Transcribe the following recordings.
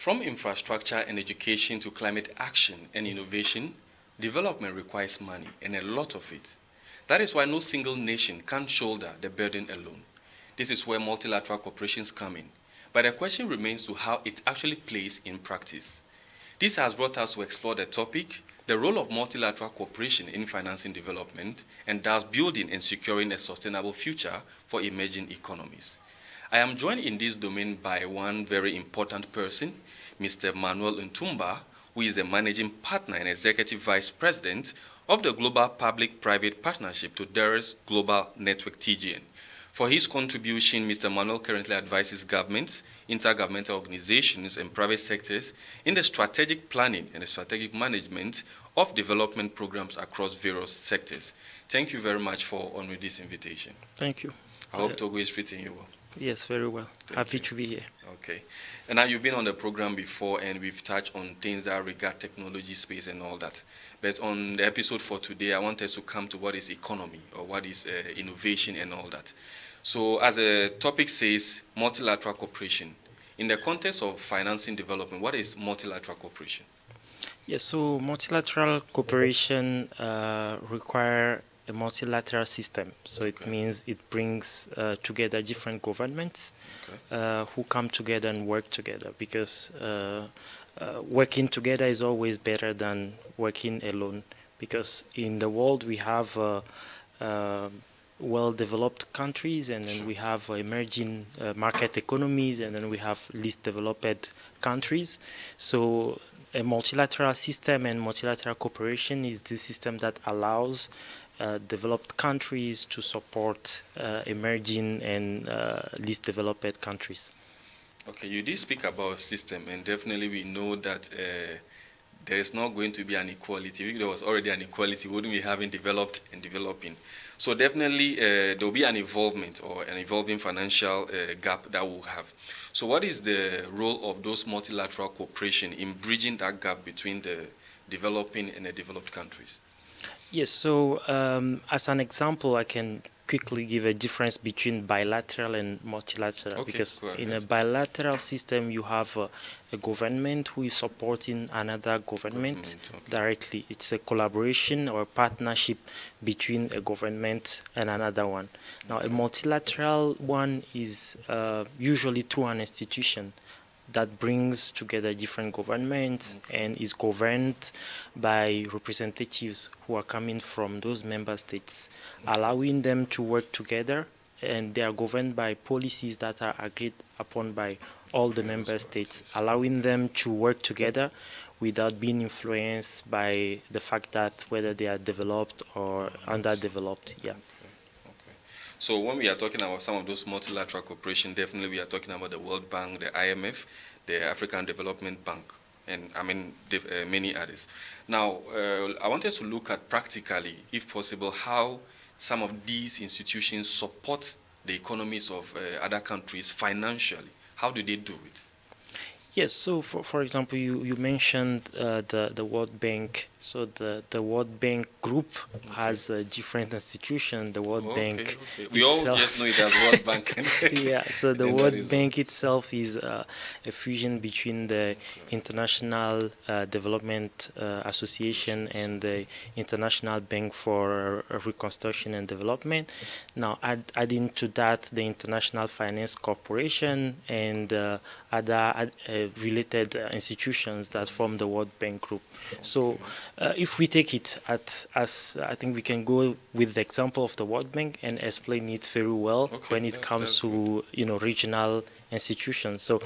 From infrastructure and education to climate action and innovation, development requires money, and a lot of it. That is why no single nation can shoulder the burden alone. This is where multilateral corporations come in. But the question remains to how it actually plays in practice. This has brought us to explore the topic, the role of multilateral cooperation in financing development, and thus building and securing a sustainable future for emerging economies. I am joined in this domain by one very important person, Mr. Manuel Ntumba, who is the managing partner and executive vice president of the Global Public-Private Partnership to Dara's Global Network TGN. For his contribution, Mr. Manuel currently advises governments, intergovernmental organizations, and private sectors in the strategic planning and the strategic management of development programs across various sectors. Thank you very much for honoring this invitation. Thank you. I hope Togo is treating you well. Yes, very well. Happy to be here. Okay. And now you've been on the program before, and we've touched on things that regard technology space and all that. But on the episode for today, I want us to come to what is economy or what is innovation and all that. So as the topic says, multilateral cooperation. In the context of financing development, what is multilateral cooperation? Yes, so multilateral cooperation require a multilateral system. So it means it brings together different governments who come together and work together, because working together is always better than working alone, because in the world we have well-developed countries, and then we have emerging market economies, and then we have least developed countries. So a multilateral system and multilateral cooperation is the system that allows developed countries to support emerging and least developed countries. Okay, you did speak about system, and definitely we know that there is not going to be an equality. If there was already an equality, we wouldn't be having developed and developing. So definitely there will be an involvement or an evolving financial gap that we'll have. So what is the role of those multilateral cooperation in bridging that gap between the developing and the developed countries? Yes, so as an example, I can quickly give a difference between bilateral and multilateral, because in a bilateral system you have a government who is supporting another government directly. It's a collaboration or a partnership between a government and another one. Now a multilateral one is usually through an institution that brings together different governments and is governed by representatives who are coming from those member states, allowing them to work together, and they are governed by policies that are agreed upon by all the member states, allowing them to work together without being influenced by the fact that whether they are developed or underdeveloped. Yeah. So when we are talking about some of those multilateral cooperation, definitely we are talking about the World Bank, the IMF, the African Development Bank, and I mean many others. Now, I want us to look at practically, if possible, how some of these institutions support the economies of other countries financially. How do they do it? Yes, so for example, you mentioned the World Bank. So the World Bank group has different institutions. The World Bank we all just know it as World Bank. Yeah, so the World Bank itself is a fusion between the International Development Association and the International Bank for Reconstruction and Development. Now, adding to that, the International Finance Corporation and other related institutions that form the World Bank group. So if we take it as I think we can go with the example of the World Bank and explain it very well when it comes to regional institutions. So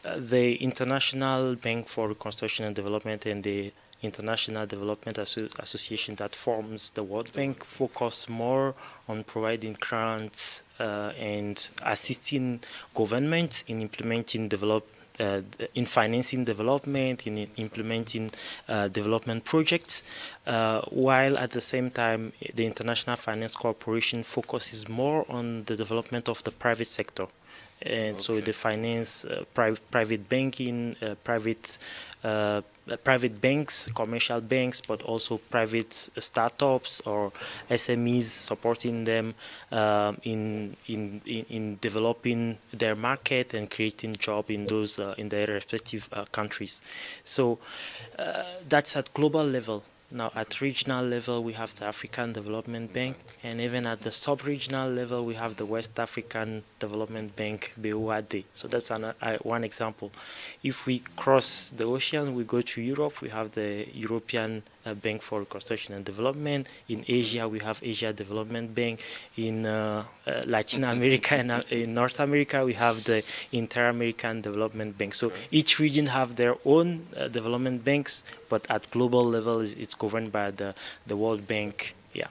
the International Bank for Reconstruction and Development and the International Development Association that forms the World Bank focus more on providing grants and assisting governments in implementing in financing development, in implementing development projects, while at the same time the International Finance Corporation focuses more on the development of the private sector. And so they finance private banking, private banks, commercial banks, but also private startups or SMEs, supporting them in developing their market and creating jobs in those in their respective countries. So that's at global level. Now, at regional level, we have the African Development Bank, and even at the sub-regional level, we have the West African Development Bank, BOAD. So that's one example. If we cross the ocean, we go to Europe, we have the European Bank for Reconstruction and Development. In Asia, we have Asia Development Bank. In Latin America and in North America, we have the Inter-American Development Bank. So each region have their own development banks, but at global level, it's governed by the World Bank. Yeah.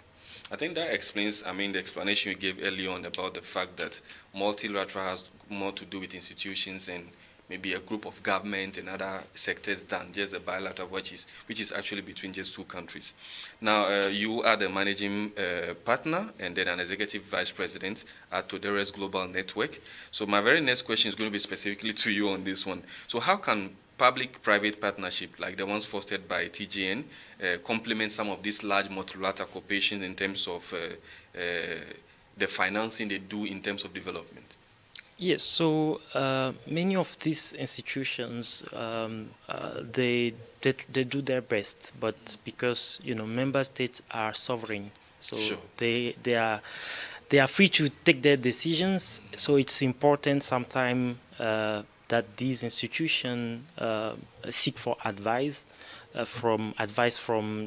I think that explains, the explanation you gave earlier on about the fact that multilateral has more to do with institutions and maybe a group of government and other sectors than just a bilateral, which is actually between just two countries. Now, you are the managing partner and then an executive vice president at Todore's Global Network. So my very next question is going to be specifically to you on this one. So how can public-private partnership, like the ones fostered by TGN, complement some of these large multilateral corporations in terms of the financing they do in terms of development? Yes, so many of these institutions, they do their best, but because member states are sovereign, so sure. they are free to take their decisions. So it's important sometimes that these institutions seek for advice from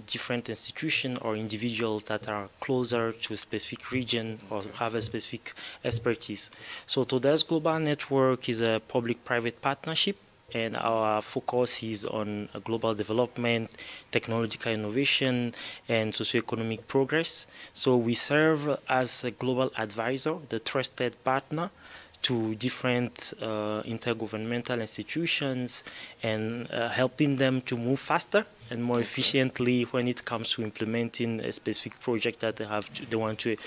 different institutions or individuals that are closer to a specific region or have a specific expertise. So Todore's Global Network is a public-private partnership, and our focus is on global development, technological innovation, and socioeconomic progress. So we serve as a global advisor, the trusted partner to different intergovernmental institutions, and helping them to move faster and more efficiently when it comes to implementing a specific project that they want to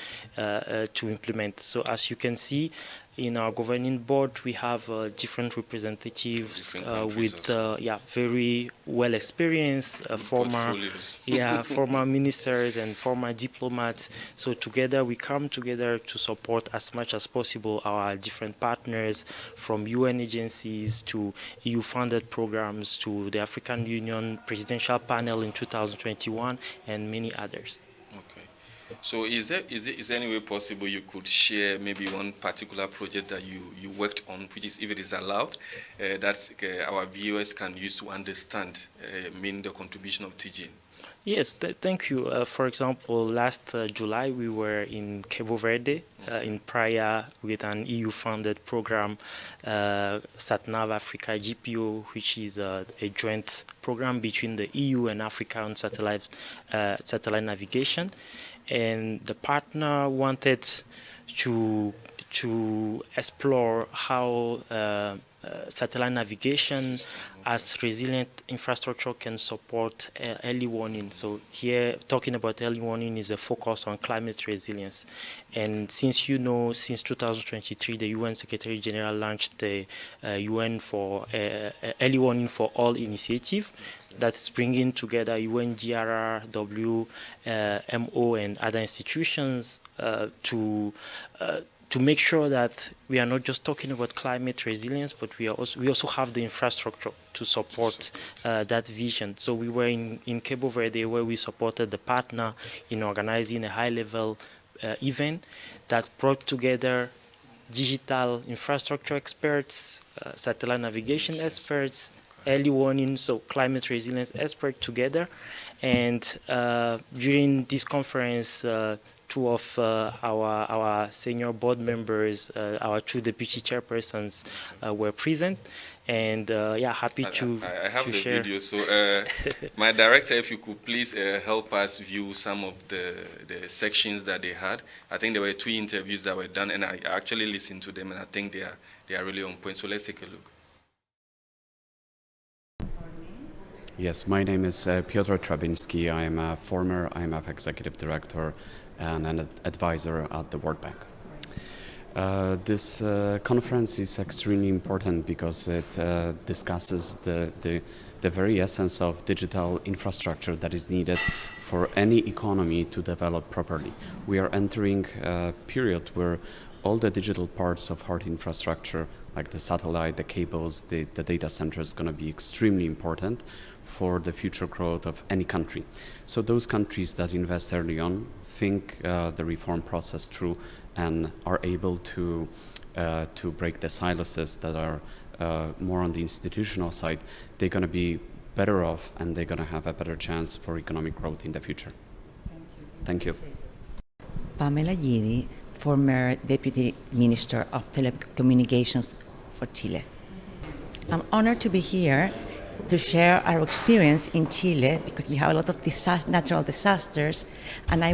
implement. So as you can see, in our governing board, we have different representatives with very well experienced former ministers and former diplomats. So together we come together to support as much as possible our different partners, from UN agencies to EU-funded programs to the African Union Presidential Panel in 2021 and many others. Okay. So is there any way possible you could share maybe one particular project that you worked on, which is, if it is allowed, that our viewers can use to understand the contribution of TGN? Yes, thank you. For example, last July we were in Cabo Verde, in Praia, with an EU-funded program, SatNav Africa GPO, which is a joint program between the EU and Africa on satellite navigation. And the partner wanted to explore how satellite navigation as resilient infrastructure can support early warning. So here, talking about early warning is a focus on climate resilience. And since since 2023, the UN Secretary General launched the UN for Early Warning for All initiative that's bringing together UN, GRR, WMO, and other institutions to make sure that we are not just talking about climate resilience, but we also have the infrastructure to support that vision. So we were in Cabo Verde, where we supported the partner in organizing a high-level event that brought together digital infrastructure experts, satellite navigation experts, early warning, so climate resilience experts together. And during this conference, two of our senior board members, our two deputy chairpersons, were present, and happy to I have the share. video. So my director, if you could please help us view some of the sections that they had. I think there were 2 interviews that were done, and I actually listened to them, and I think they are really on point. So let's take a look. Yes, my name is Piotr Trabiński. I am a former IMF executive director and an advisor at the World Bank. This conference is extremely important because it discusses the very essence of digital infrastructure that is needed for any economy to develop properly. We are entering a period where all the digital parts of hard infrastructure, like the satellite, the cables, the data center, is going to be extremely important for the future growth of any country. So those countries that invest early on think the reform process through and are able to break the silos that are more on the institutional side, they're going to be better off and they're going to have a better chance for economic growth in the future. Thank you. Pamela Gidi, former Deputy Minister of Telecommunications for Chile. I'm honored to be here to share our experience in Chile because we have a lot of natural disasters, and when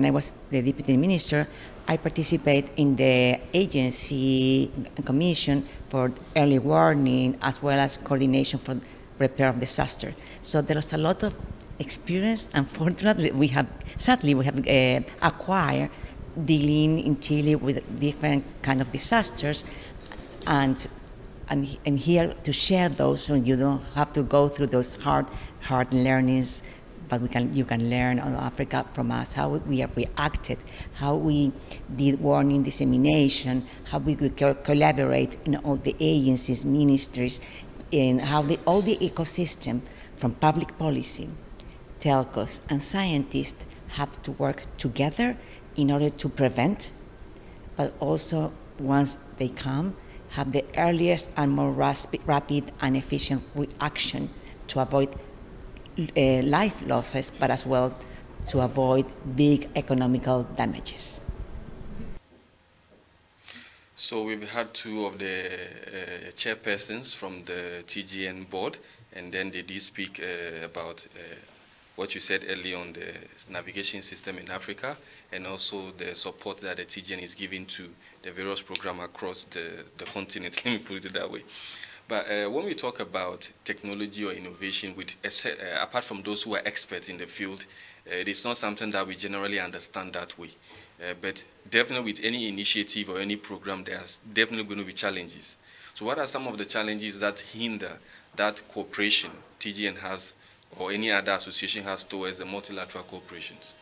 I was the Deputy Minister, I participate in the agency and for early warning as well as coordination for repair of disaster. So there is a lot of experience. Unfortunately, we have acquired dealing in Chile with different kind of disasters, and here to share those, so you don't have to go through those hard learnings, but you can learn on Africa from us how we have reacted, how we did warning dissemination, how we could collaborate in all the agencies, ministries, and how all the ecosystem from public policy, telcos, and scientists have to work together in order to prevent, but also once they come, have the earliest and more rapid and efficient reaction to avoid life losses, but as well to avoid big economical damages. So we've had two of the chairpersons from the TGN board, and then they did speak about what you said earlier on the navigation system in Africa, and also the support that the TGN is giving to the various programs across the continent, let me put it that way. But when we talk about technology or innovation, apart from those who are experts in the field, it is not something that we generally understand that way. But definitely with any initiative or any program, there's definitely going to be challenges. So what are some of the challenges that hinder that cooperation TGN has or any other association has towards the multilateral corporations?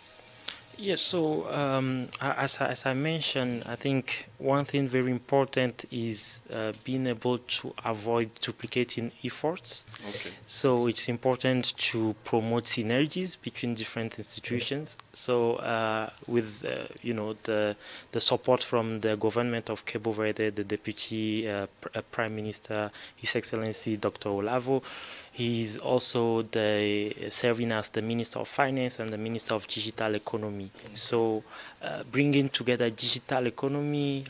Yes, so as I mentioned, I think one thing very important is being able to avoid duplicating efforts. Okay. So it's important to promote synergies between different institutions. So with the support from the government of Cabo Verde, the Deputy Prime Minister, His Excellency Dr. Olavo, he's also serving as the Minister of Finance and the Minister of Digital Economy. So bringing together digital economy,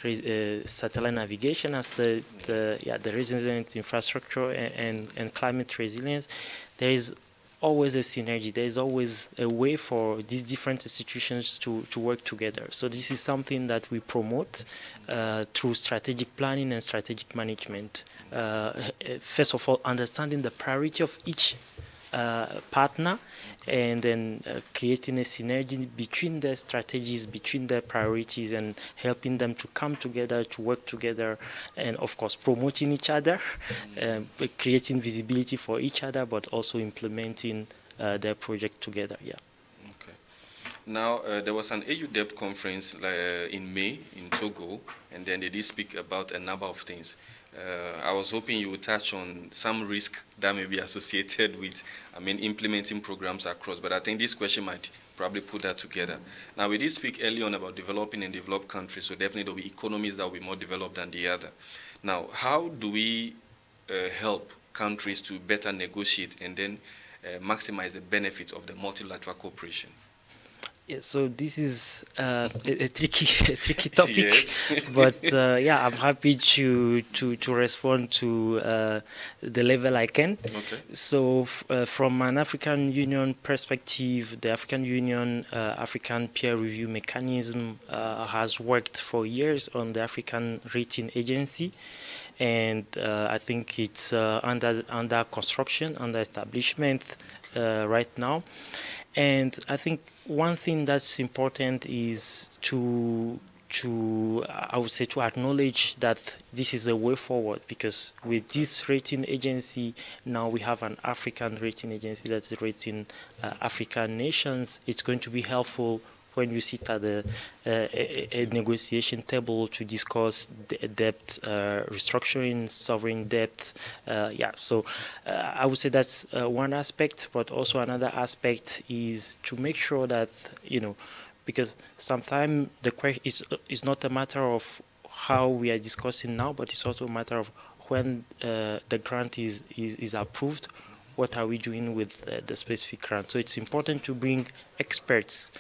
satellite navigation as the resilient infrastructure and climate resilience, there is always a synergy. There is always a way for these different institutions to work together. So this is something that we promote through strategic planning and strategic management. First of all, understanding the priority of each partner, and then creating a synergy between the strategies, between the priorities, and helping them to come together, to work together, and of course promoting each other, creating visibility for each other, but also implementing their project together. Yeah. Okay. Now, there was an AU Debt conference in May in Togo, and then they did speak about a number of things. I was hoping you would touch on some risk that may be associated with, implementing programs across, but I think this question might probably put that together. Now, we did speak earlier on about developing and developed countries, so definitely there will be economies that will be more developed than the other. Now, how do we help countries to better negotiate and then maximize the benefits of the multilateral cooperation? Yeah, so this is a tricky topic, yes. But I'm happy to respond to the level I can. Okay. So from an African Union perspective, the African Union African peer review mechanism has worked for years on the African Rating Agency, and I think it's under construction, under establishment right now. And I think one thing that's important is to I would say, to acknowledge that this is a way forward, because with this rating agency, now we have an African rating agency that's rating African nations. It's going to be helpful when you sit at a negotiation table to discuss debt restructuring, sovereign debt. So I would say that's one aspect, but also another aspect is to make sure that, because sometimes the question is not a matter of how we are discussing now, but it's also a matter of when the grant is approved, what are we doing with the specific grant. So it's important to bring experts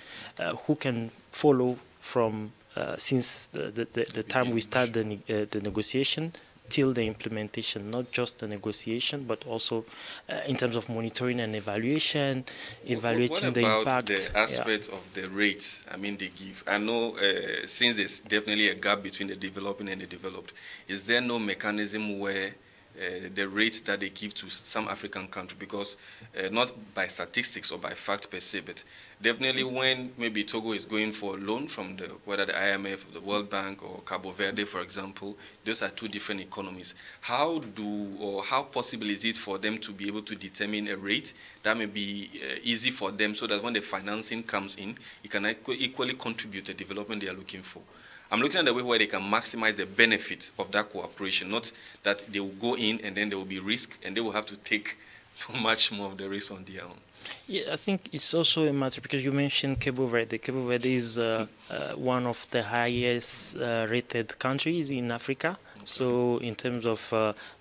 who can follow from since the time we start the negotiation till the implementation, not just the negotiation, but also in terms of monitoring and evaluation, evaluating the impact. What about the aspect of the rates, they give? I know since there's definitely a gap between the developing and the developed, is there no mechanism where the rates that they give to some African countries, because not by statistics or by fact per se, but definitely when maybe Togo is going for a loan from whether the IMF, the World Bank, or Cabo Verde, for example, those are two different economies. How possible is it for them to be able to determine a rate that may be easy for them, so that when the financing comes in, it can equally contribute to the development they are looking for? I'm looking at the way where they can maximize the benefit of that cooperation, not that they will go in and then there will be risk and they will have to take much more of the risk on their own. Yeah, I think it's also a matter, because you mentioned Cabo Verde. Cabo Verde is one of the highest rated countries in Africa. Okay. So in terms of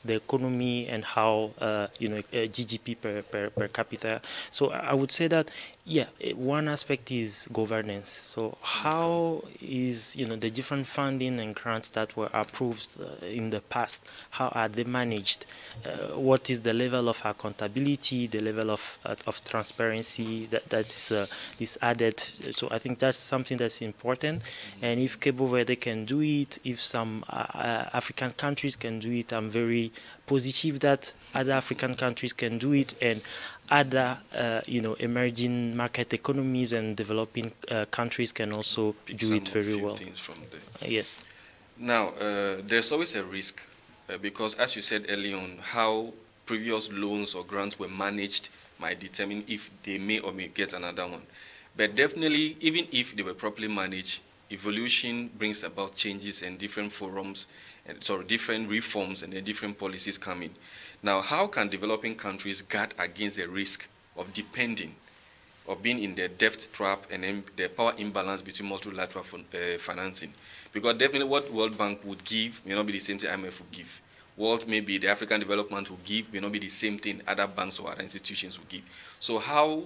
the economy and how, GDP per capita. So I would say that, one aspect is governance. So how is, the different funding and grants that were approved in the past, how are they managed? What is the level of accountability, the level of transparency that is added? So I think that's something that's important. And if Cabo Verde can do it, if some African countries can do it, I'm very positive that other African countries can do it, and other emerging market economies and developing countries can also do it very well. Yes. Now, there's always a risk because, as you said early on, how previous loans or grants were managed might determine if they may or may get another one. But definitely, even if they were properly managed, evolution brings about changes and different forums, different reforms, and then different policies come in. Now, how can developing countries guard against the risk of depending or being in the debt trap and then the power imbalance between multilateral financing? Because definitely what World Bank would give may not be the same thing IMF would give. What maybe the African Development will give may not be the same thing other banks or other institutions will give. So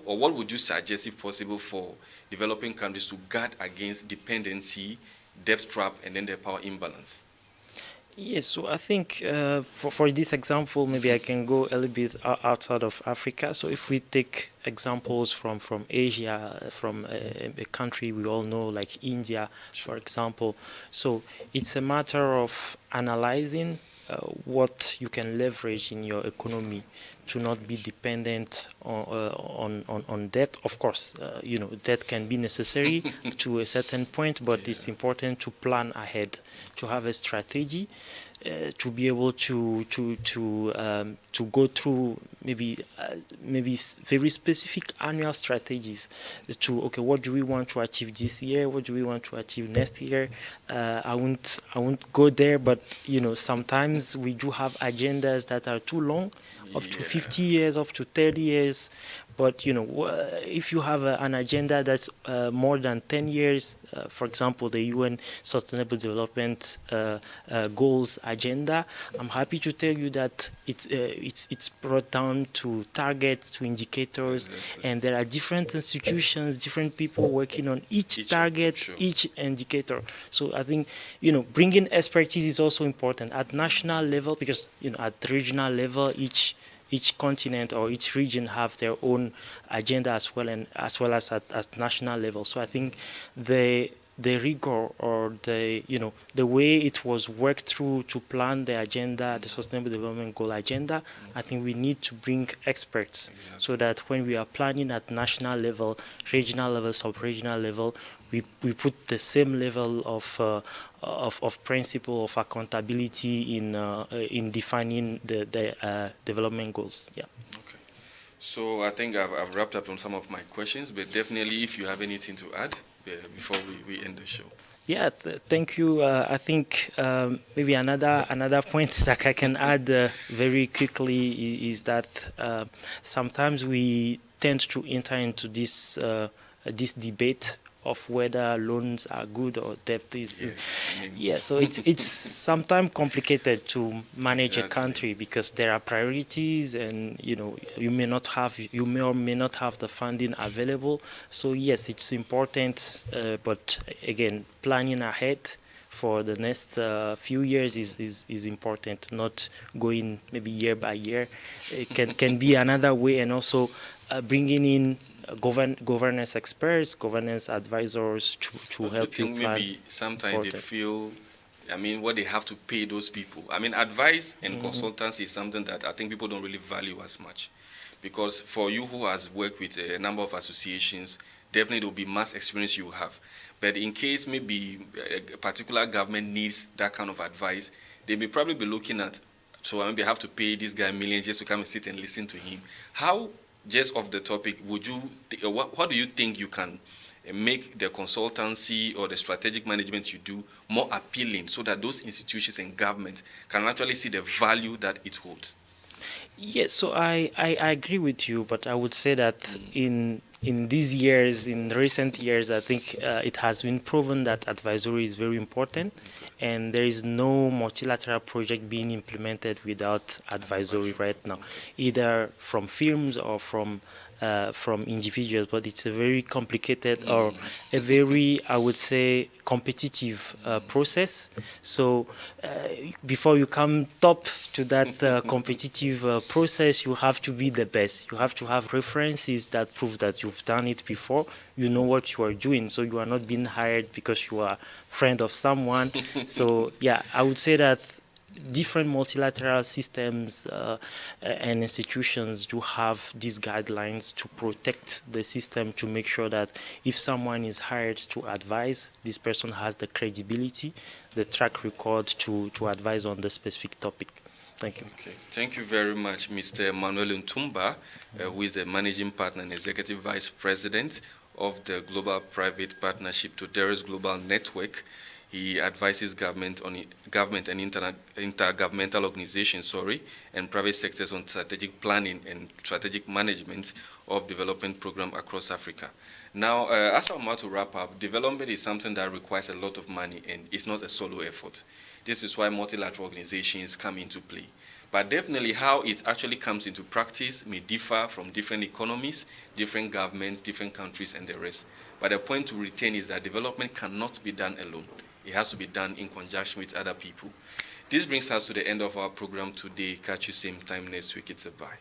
what would you suggest, if possible, for developing countries to guard against dependency, debt trap, and then the power imbalance? Yes, so I think for this example, maybe I can go a little bit outside of Africa. So if we take examples from Asia, from a country we all know like India, for example. So it's a matter of analyzing what you can leverage in your economy to not be dependent on debt. Of course, debt can be necessary to a certain point, but it's important to plan ahead, to have a strategy, to be able to go through maybe very specific annual strategies what do we want to achieve this year, what do we want to achieve next year. I won't go there, but sometimes we do have agendas that are too long, up to 50 years, up to 30 years. But, if you have an agenda that's more than 10 years, for example, the UN Sustainable Development Goals agenda, I'm happy to tell you that it's brought down to targets, to indicators, and there are different institutions, different people working on each target, each indicator. So I think, bringing expertise is also important at national level, because, at regional level, each continent or each region have their own agenda as well as at national level. So I think the the rigor or the way it was worked through to plan the agenda, the Sustainable Development Goal agenda. I think we need to bring experts so that when we are planning at national level, regional level, sub-regional level, we put the same level of principle of accountability in defining the development goals. Yeah. Okay. So I think I've wrapped up on some of my questions, but definitely if you have anything to add before we end the show. Yeah, thank you. I think maybe another point that I can add very quickly is that sometimes we tend to enter into this debate of whether loans are good or debt is. So it's sometimes complicated to manage a country because there are priorities, and you may or may not have the funding available. So yes, it's important, but again, planning ahead for the next few years is important, not going maybe year by year. It can be another way, and also bringing in governance experts, governance advisors to help you plan. Maybe sometimes they feel, what they have to pay those people. Advice and consultancy is something that I think people don't really value as much. Because for you who has worked with a number of associations, definitely there will be mass experience you have. But in case maybe a particular government needs that kind of advice, they may probably be looking at, so maybe I have to pay this guy millions just to come and sit and listen to him. How, just off the topic, what do you think you can make the consultancy or the strategic management you do more appealing so that those institutions and government can actually see the value that it holds? Yes, so I agree with you, but I would say that in these years, in recent years, I think it has been proven that advisory is very important, and there is no multilateral project being implemented without advisory right now, either from firms or from individuals. But it's a very complicated or a very, I would say, competitive process. So before you come top to that competitive process, you have to be the best. You have to have references that prove that you've done it before. You know what you are doing. So you are not being hired because you are a friend of someone. So yeah, I would say that different multilateral systems and institutions do have these guidelines to protect the system, to make sure that if someone is hired to advise, this person has the credibility, the track record to advise on the specific topic. Thank you. Okay. Thank you very much, Mr. Manuel Ntumba, who is the Managing Partner and Executive Vice President of the Global Private Partnership to Terrorist Global Network. He advises government and intergovernmental organizations, and private sectors on strategic planning and strategic management of development programs across Africa. Now, as I'm about to wrap up, development is something that requires a lot of money, and it's not a solo effort. This is why multilateral organizations come into play. But definitely how it actually comes into practice may differ from different economies, different governments, different countries, and the rest. But the point to retain is that development cannot be done alone. It has to be done in conjunction with other people. This brings us to the end of our program today. Catch you same time next week. It's a bye.